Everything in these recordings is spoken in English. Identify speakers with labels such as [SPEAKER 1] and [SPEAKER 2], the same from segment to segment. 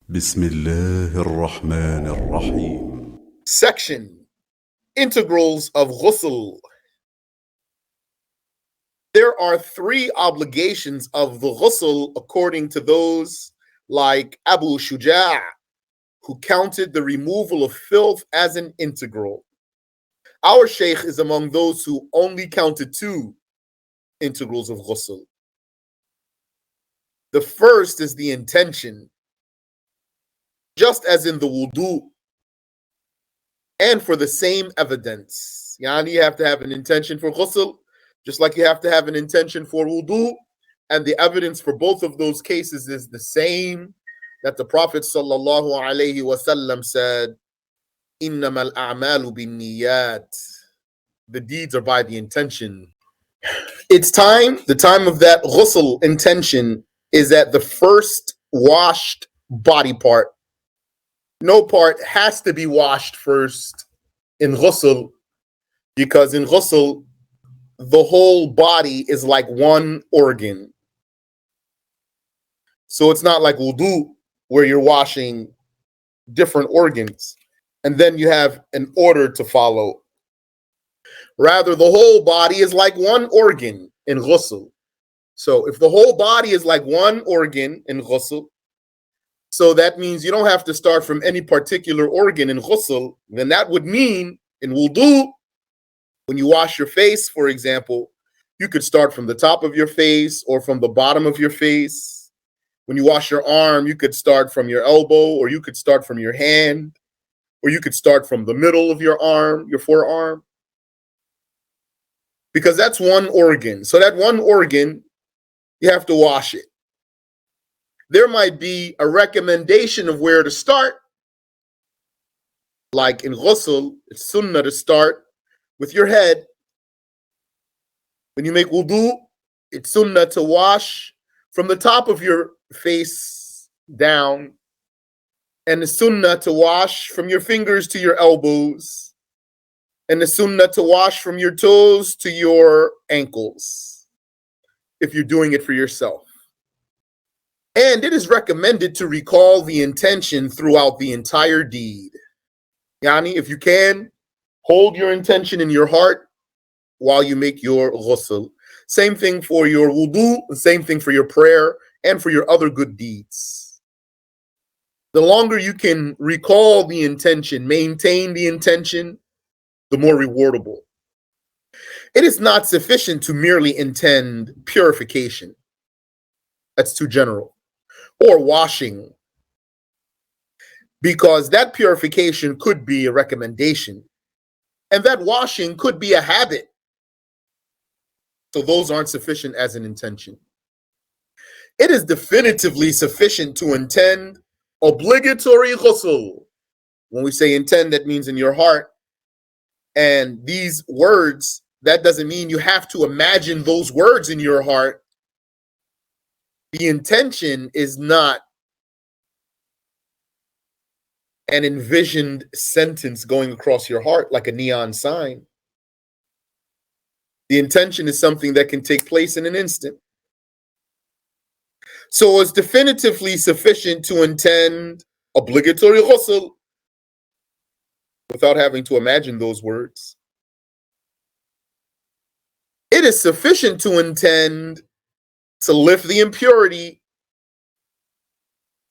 [SPEAKER 1] بسم الله الرحمن الرحيم.
[SPEAKER 2] Section Integrals of Ghusl. There are three obligations of the ghusl according to those like Abu Shuja', who counted the removal of filth as an integral. Our sheikh is among those who only counted two integrals of ghusl. The first is the intention, just as in the wudu, and for the same evidence. Yani, you have to have an intention for ghusl, just like you have to have an intention for wudu, and the evidence for both of those cases is the same, that the Prophet sallallahu alaihi wasallam said, "Innamal a'malu binniyat." The deeds are by the intention. It's time, the time of that ghusl intention is at the first washed body part. No part has to be washed first in ghusl, because in ghusl, the whole body is like one organ. So it's not like wudu, where you're washing different organs, and then you have an order to follow. Rather, the whole body is like one organ in ghusl. So if the whole body is like one organ in ghusl, so that means you don't have to start from any particular organ in ghusl. Then that would mean in wudu, when you wash your face, for example, you could start from the top of your face or from the bottom of your face. When you wash your arm, you could start from your elbow, or you could start from your hand, or you could start from the middle of your arm, your forearm, because that's one organ. So that one organ, you have to wash it. There might be a recommendation of where to start. Like in ghusl, it's sunnah to start with your head. When you make wudu, it's sunnah to wash from the top of your face down, and the sunnah to wash from your fingers to your elbows, and the sunnah to wash from your toes to your ankles, if you're doing it for yourself. And it is recommended to recall the intention throughout the entire deed. Yani, if you can, hold your intention in your heart while you make your ghusl. Same thing for your wudu, same thing for your prayer, and for your other good deeds. The longer you can recall the intention, maintain the intention, the more rewardable. It is not sufficient to merely intend purification. That's too general. Or washing, because that purification could be a recommendation, and that washing could be a habit. So those aren't sufficient as an intention. It is definitively sufficient to intend obligatory ghusl. When we say intend, that means in your heart. And these words, that doesn't mean you have to imagine those words in your heart. The intention is not an envisioned sentence going across your heart like a neon sign. The intention is something that can take place in an instant. So it's definitively sufficient to intend obligatory ghusl without having to imagine those words. It is sufficient to intend to lift the impurity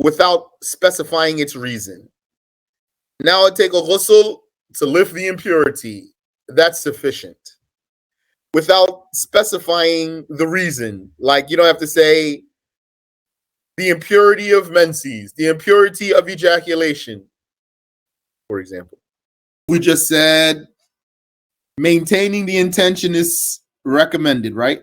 [SPEAKER 2] without specifying its reason. Now I take a ghusl to lift the impurity. That's sufficient. Without specifying the reason. Like, you don't have to say the impurity of menses, the impurity of ejaculation, for example. We just said maintaining the intention is recommended, right?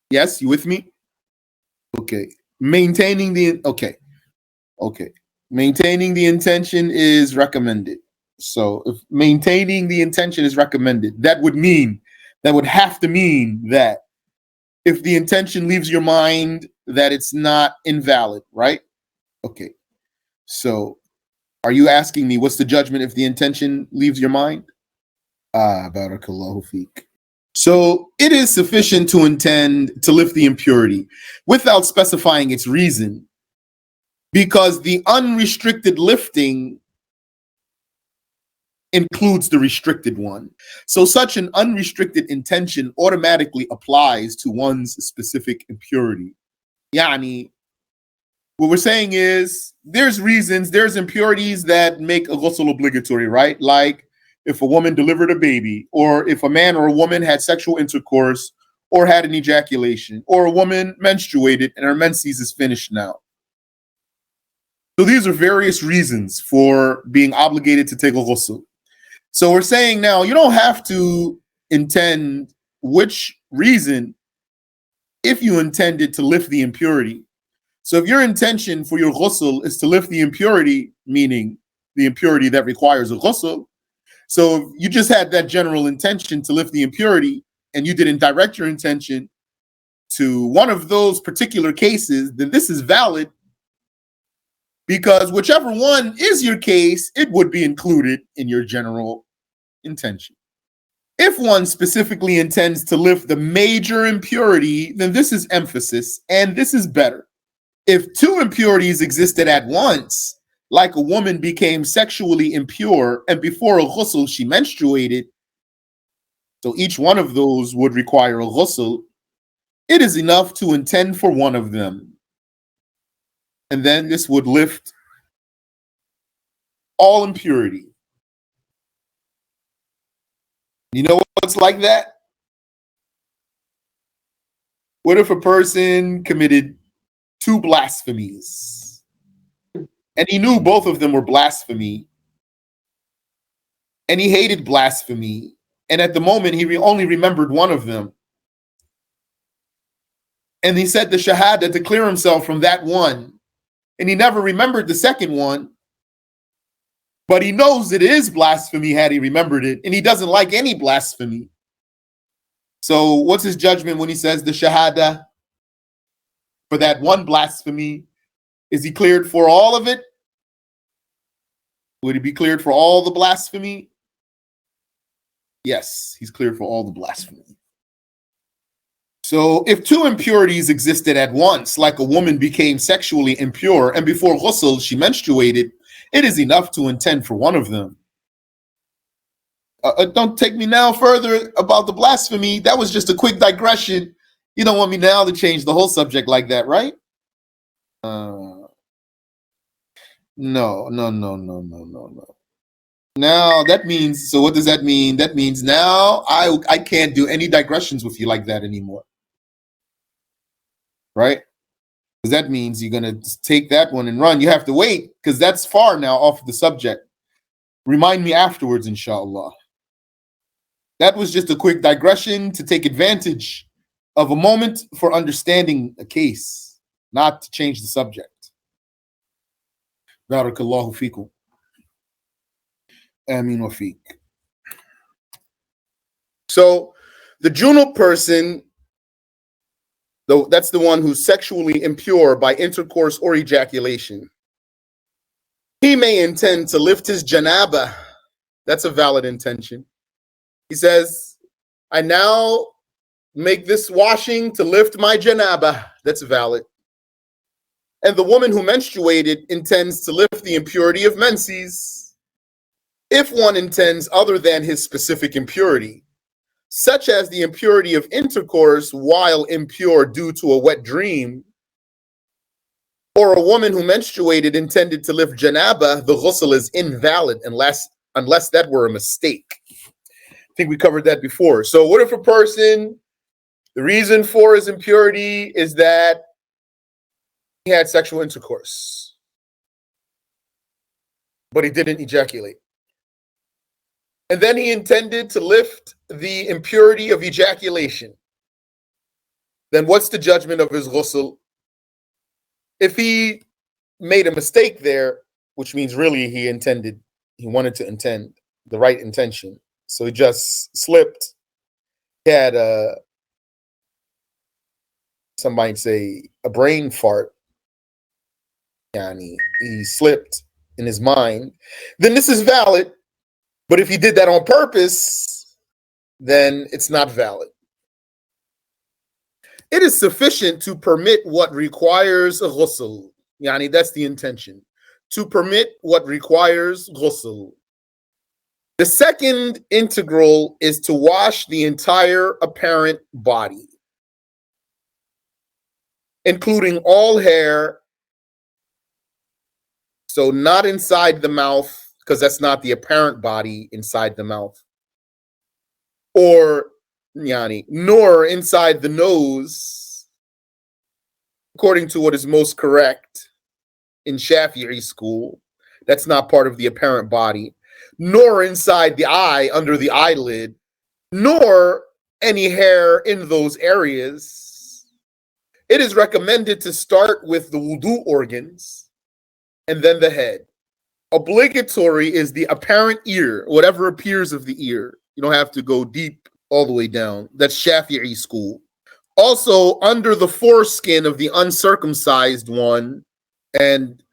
[SPEAKER 2] Yes, you with me? Okay. Maintaining the Maintaining the intention is recommended. So if maintaining the intention is recommended, that would have to mean that if the intention leaves your mind, that it's not invalid, right? Okay. So are you asking me what's the judgment if the intention leaves your mind? Barakallahu feek. So it is sufficient to intend to lift the impurity without specifying its reason. because the unrestricted lifting includes the restricted one. So such an unrestricted intention automatically applies to one's specific impurity. Yani, what we're saying is there's reasons, there's impurities that make a ghusl obligatory, right? Like if a woman delivered a baby, or if a man or a woman had sexual intercourse, or had an ejaculation, or a woman menstruated and her menses is finished now. So these are various reasons for being obligated to take a ghusl. So we're saying now you don't have to intend which reason if you intended to lift the impurity. So if your intention for your ghusl is to lift the impurity, meaning the impurity that requires a ghusl, so if you just had that general intention to lift the impurity and you didn't direct your intention to one of those particular cases, then this is valid, because whichever one is your case, it would be included in your general intention. If one specifically intends to lift the major impurity, then this is emphasis, and this is better. If two impurities existed at once, like a woman became sexually impure and before a ghusl she menstruated, so each one of those would require a ghusl, it is enough to intend for one of them. And then this would lift all impurity. You know what's like that? What if a person committed two blasphemies and he knew both of them were blasphemy, and he hated blasphemy, and at the moment he only remembered one of them, and he said the Shahadah to clear himself from that one, and he never remembered the second one, but he knows it is blasphemy had he remembered it, and he doesn't like any blasphemy. So what's his judgment when he says the Shahadah for that one blasphemy? Is he cleared for all of it? Would he be cleared for all the blasphemy? Yes, he's cleared for all the blasphemy. So if two impurities existed at once, like a woman became sexually impure and before ghusl she menstruated, it is enough to intend for one of them. Don't take me now further about the blasphemy. That was just a quick digression. You don't want me now to change the whole subject like that, right? No. Now that means, so what does that mean? That means now I can't do any digressions with you like that anymore. Right? Because that means you're going to take that one and run. You have to wait because that's far now off the subject. Remind me afterwards, inshallah. That was just a quick digression to take advantage of a moment for understanding a case, not to change the subject. Barakallahu fikum. Ameen wa fiq. So the junub person, though, that's the one who's sexually impure by intercourse or ejaculation. He may intend to lift his janaba. That's a valid intention. He says, I now make this washing to lift my janaba. That's valid. And the woman who menstruated intends to lift the impurity of menses. If one intends other than his specific impurity, such as the impurity of intercourse while impure due to a wet dream, or a woman who menstruated intended to lift janaba, the ghusl is invalid unless that were a mistake. I think we covered that before. So what if a person, the reason for his impurity is that he had sexual intercourse, but he didn't ejaculate. And then he intended to lift the impurity of ejaculation. Then what's the judgment of his ghusl? If he made a mistake there, which means really he wanted to intend the right intention. So he just slipped. He had some might say a brain fart. And he slipped in his mind. Then this is valid. But if he did that on purpose, then it's not valid. It is sufficient to permit what requires a ghusl. Yani, that's the intention. To permit what requires ghusl. The second integral is to wash the entire apparent body, including all hair. So not inside the mouth, because that's not the apparent body inside the mouth. Or, yani, nor inside the nose, according to what is most correct in Shafi'i school. That's not part of the apparent body. Nor inside the eye, under the eyelid. Nor any hair in those areas. It is recommended to start with the wudu organs and then the head. Obligatory is the apparent ear, whatever appears of the ear. You don't have to go deep all the way down. That's Shafi'i school. Also, under the foreskin of the uncircumcised one, and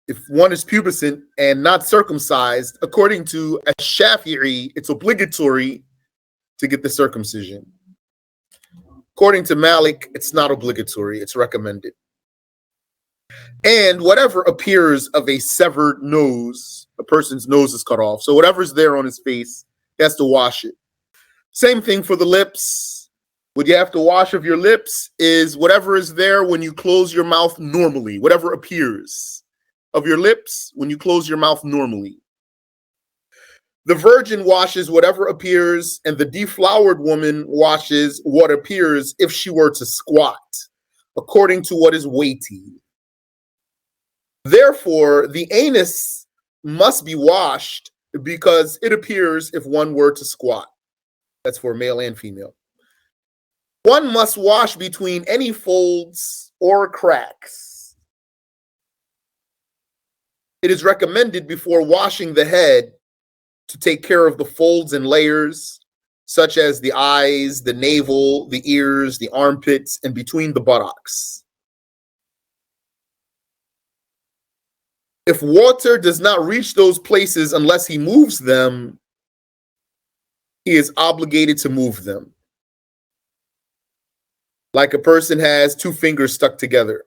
[SPEAKER 2] if one is pubescent and not circumcised, according to a Shafi'i, it's obligatory to get the circumcision. According to Malik, it's not obligatory, it's recommended. And whatever appears of a severed nose, a person's nose is cut off. So whatever's there on his face, he has to wash it. Same thing for the lips. What you have to wash of your lips is whatever is there when you close your mouth normally, whatever appears of your lips when you close your mouth normally. The virgin washes whatever appears, and the deflowered woman washes what appears if she were to squat, according to what is weighty. Therefore, the anus must be washed because it appears if one were to squat. That's for male and female. One must wash between any folds or cracks. It is recommended before washing the head to take care of the folds and layers, such as the eyes, the navel, the ears, the armpits, and between the buttocks. If water does not reach those places unless he moves them, he is obligated to move them. Like a person has two fingers stuck together,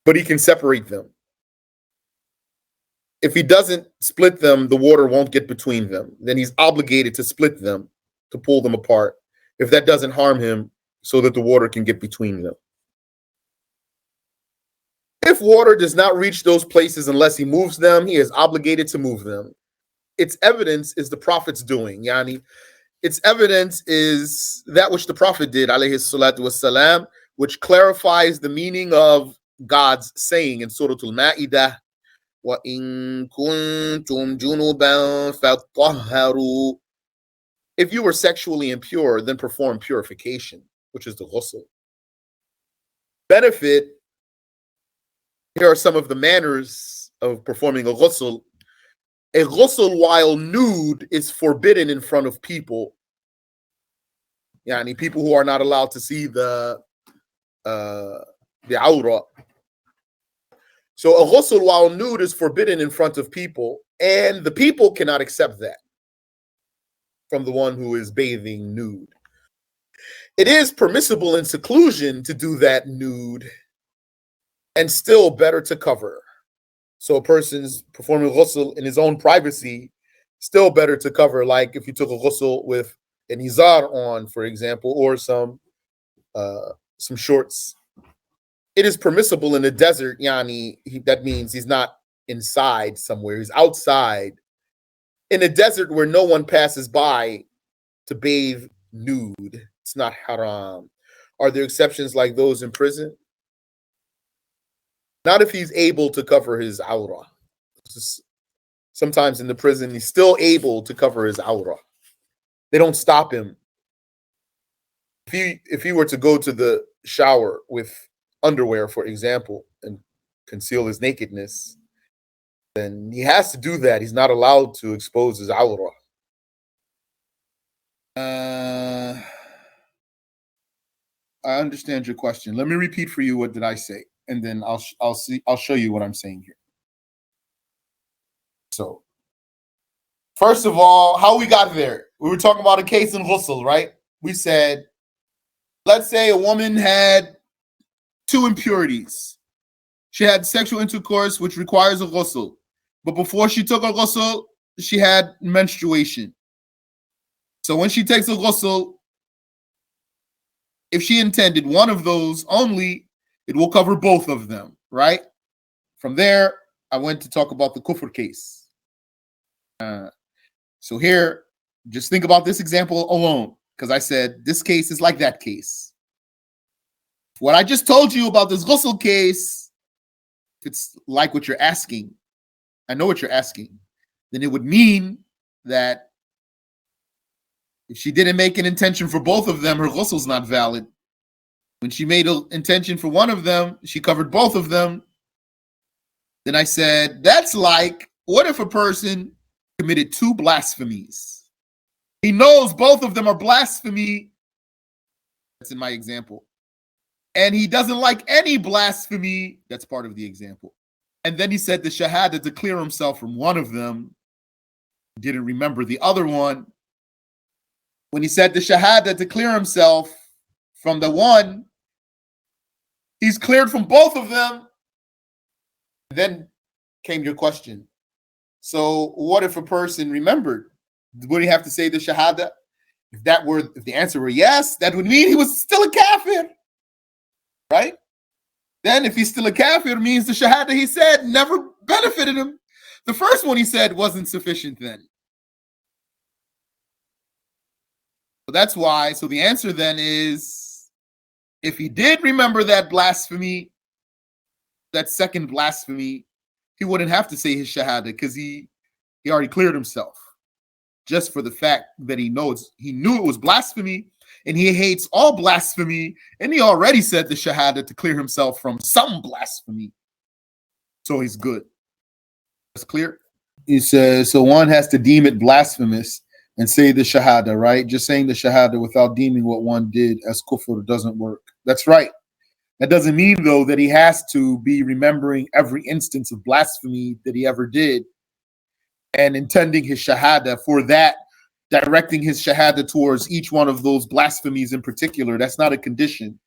[SPEAKER 2] but he can separate them. If he doesn't split them, the water won't get between them. Then he's obligated to split them, to pull them apart, if that doesn't harm him, so that the water can get between them. If water does not reach those places unless he moves them, he is obligated to move them. Its evidence is the Prophet's doing. Yani, its evidence is that which the Prophet did, alayhi salatu wassalam, which clarifies the meaning of God's saying in Surah Al-Ma'idah, وَإِن كُنْتُمْ جُنُبًا فَطَهَّرُوا. If you were sexually impure, then perform purification, which is the ghusl. Benefit. Here are some of the manners of performing a ghusl. A ghusl while nude is forbidden in front of people. Yani people who are not allowed to see the awra. So a ghusl while nude is forbidden in front of people, and the people cannot accept that from the one who is bathing nude. It is permissible in seclusion to do that nude, and still better to cover. So a person's performing ghusl in his own privacy, still better to cover, like if you took a ghusl with an izar on, for example, or some shorts. It is permissible in the desert, yani, that means he's not inside somewhere, he's outside. In a desert where no one passes by to bathe nude, it's not haram. Are there exceptions like those in prison? Not if he's able to cover his awra. Sometimes in the prison, he's still able to cover his awra. They don't stop him. If he were to go to the shower with underwear, for example, and conceal his nakedness, then he has to do that. He's not allowed to expose his awra. I understand your question. Let me repeat for you, what did I say? And then I'll show you what I'm saying here. So, first of all, how we got there? We were talking about a case in ghusl, right? We said, let's say a woman had two impurities. She had sexual intercourse, which requires a ghusl. But before she took a ghusl, she had menstruation. So when she takes a ghusl, if she intended one of those only, it will cover both of them, right? From there, I went to talk about the kufr case. So here, just think about this example alone, because I said this case is like that case. What I just told you about this ghusl case, if it's like what you're asking, I know what you're asking, then it would mean that if she didn't make an intention for both of them, her ghusl's not valid. When she made an intention for one of them, she covered both of them. Then I said, that's like, what if a person committed two blasphemies? He knows both of them are blasphemy. That's in my example. And he doesn't like any blasphemy. That's part of the example. And then he said the Shahadah to clear himself from one of them. Didn't remember the other one. When he said the Shahadah to clear himself from the one, he's cleared from both of them. Then came your question. So what if a person remembered? Would he have to say the Shahadah? If the answer were yes, that would mean he was still a kafir, right? Then if he's still a kafir, it means the Shahadah he said never benefited him. The first one he said wasn't sufficient then. So that's why. So the answer then is, if he did remember that blasphemy, that second blasphemy, he wouldn't have to say his Shahadah because he already cleared himself. Just for the fact that he knew it was blasphemy, and he hates all blasphemy, and he already said the Shahadah to clear himself from some blasphemy. So he's good. That's clear? He says, so one has to deem it blasphemous and say the Shahadah, right? Just saying the Shahadah without deeming what one did as kufr doesn't work. That's right. That doesn't mean, though, that he has to be remembering every instance of blasphemy that he ever did and intending his Shahadah for that, directing his Shahadah towards each one of those blasphemies in particular. That's not a condition.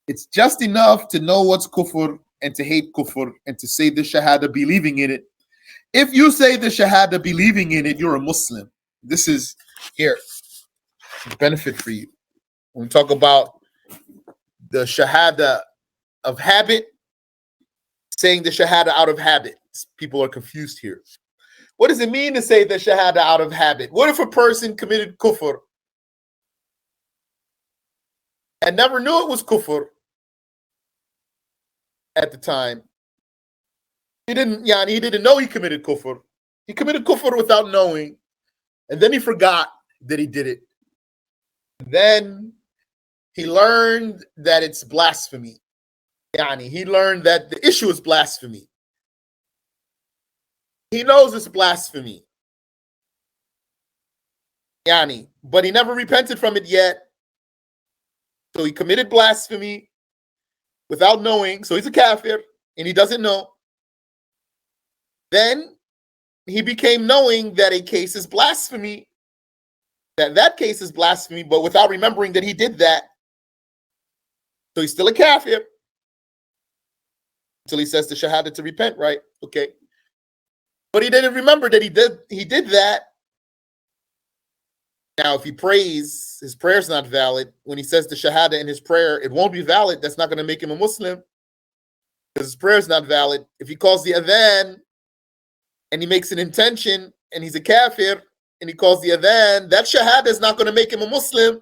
[SPEAKER 2] It's just enough to know what's kufr and to hate kufr and to say the Shahadah believing in it. If you say the Shahadah believing in it, you're a Muslim. This is here, benefit for you. When we talk about the Shahadah of habit, saying the Shahadah out of habit, people are confused here. What does it mean to say the Shahadah out of habit? What if a person committed kufr and never knew it was kufr at the time? He didn't know he committed kufr. He committed kufr without knowing, and then he forgot that he did it. Then he learned that it's blasphemy. He learned that the issue is blasphemy. He knows it's blasphemy. But he never repented from it yet. So he committed blasphemy without knowing. So he's a kafir and he doesn't know. Then he became knowing that a case is blasphemy, that case is blasphemy, but without remembering that he did that. So he's still a kafir until he says the Shahadah to repent, right? Okay. But he didn't remember that he did that. Now, if he prays, his prayer's not valid. When he says the Shahadah in his prayer, it won't be valid. That's not going to make him a Muslim because his prayer is not valid. If he calls the adhan and he makes an intention and he's a kafir and he calls the adhan, that Shahadah is not going to make him a Muslim.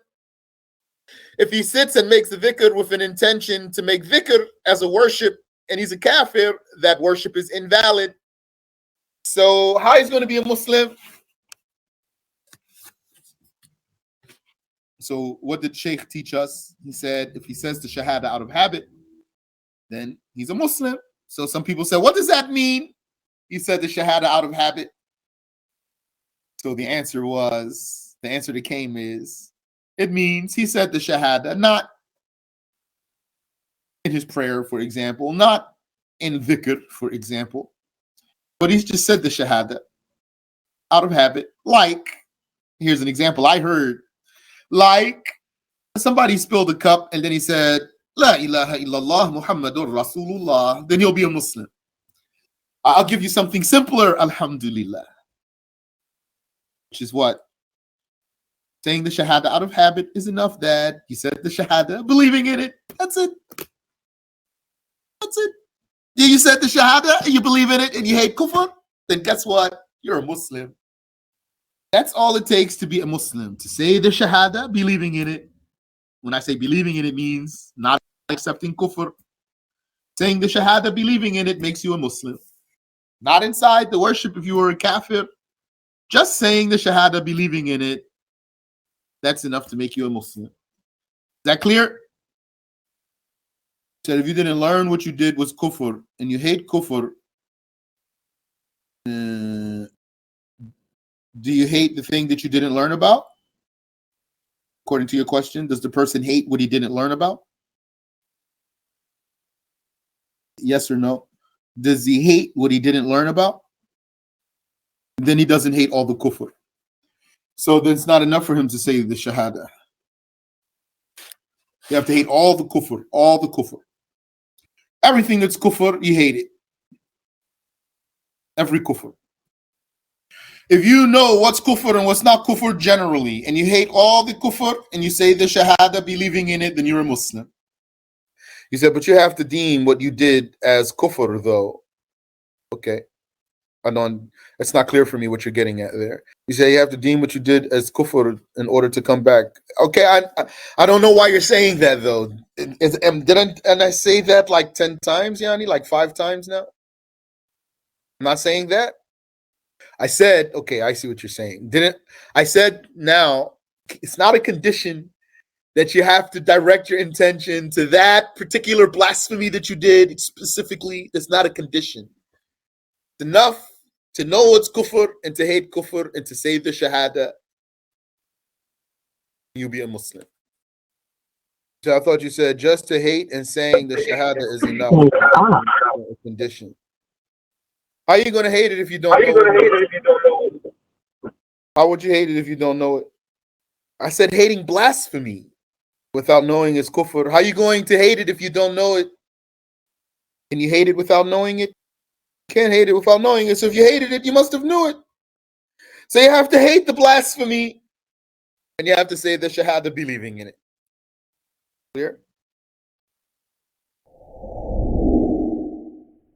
[SPEAKER 2] If he sits and makes the dhikr with an intention to make dhikr as a worship and he's a kafir, that worship is invalid. So how he's going to be a Muslim? So what did Sheikh teach us? He said if he says the Shahadah out of habit, then he's a Muslim. So some people said, what does that mean? He said the Shahadah out of habit. So the answer that came is, it means he said the Shahadah not in his prayer, for example, not in dhikr, for example, but he's just said the Shahadah out of habit. Like, here's an example I heard. Like, somebody spilled a cup and then he said, La ilaha illallah Muhammadur Rasulullah, then he'll be a Muslim. I'll give you something simpler, alhamdulillah. Which is what? Saying the Shahada out of habit is enough, Dad. You said the Shahada, believing in it. That's it. That's it. You said the Shahada, and you believe in it, and you hate kufr, then guess what? You're a Muslim. That's all it takes to be a Muslim. To say the Shahada, believing in it. When I say believing in it, means not accepting kufr. Saying the Shahada, believing in it, makes you a Muslim. Not inside the worship if you were a kafir. Just saying the Shahada, believing in it, that's enough to make you a Muslim. Is that clear? So if you didn't learn what you did was kufr, and you hate kufr, do you hate the thing that you didn't learn about? According to your question, does the person hate what he didn't learn about? Yes or no? Does he hate what he didn't learn about? Then he doesn't hate all the kufr. So then it's not enough for him to say the Shahada. You have to hate all the kufr, all the kufr. Everything that's kufr, you hate it. Every kufr. If you know what's kufr and what's not kufr generally, and you hate all the kufr, and you say the Shahada, believing in it, then you're a Muslim. He said, but you have to deem what you did as kufr, though. Okay. I don't, it's not clear for me what you're getting at there. You say you have to deem what you did as kufr in order to come back. Okay, I don't know why you're saying that, though. Didn't I say that like 10 times, Yani? Like 5 times now? I'm not saying that. I said, okay, I see what you're saying. I said now, it's not a condition that you have to direct your intention to that particular blasphemy that you did specifically. It's not a condition. It's enough to know what's kufr and to hate kufr and to say the Shahada. You'll be a Muslim. So I thought you said just to hate and saying the Shahada is enough. A condition. How are you going to hate it if you don't know it? How would you hate it if you don't know it? I said hating blasphemy without knowing it's kufr. How are you going to hate it if you don't know it? Can you hate it without knowing it? You can't hate it without knowing it. So if you hated it, you must have knew it. So you have to hate the blasphemy and you have to say the Shahada, believing in it. Clear?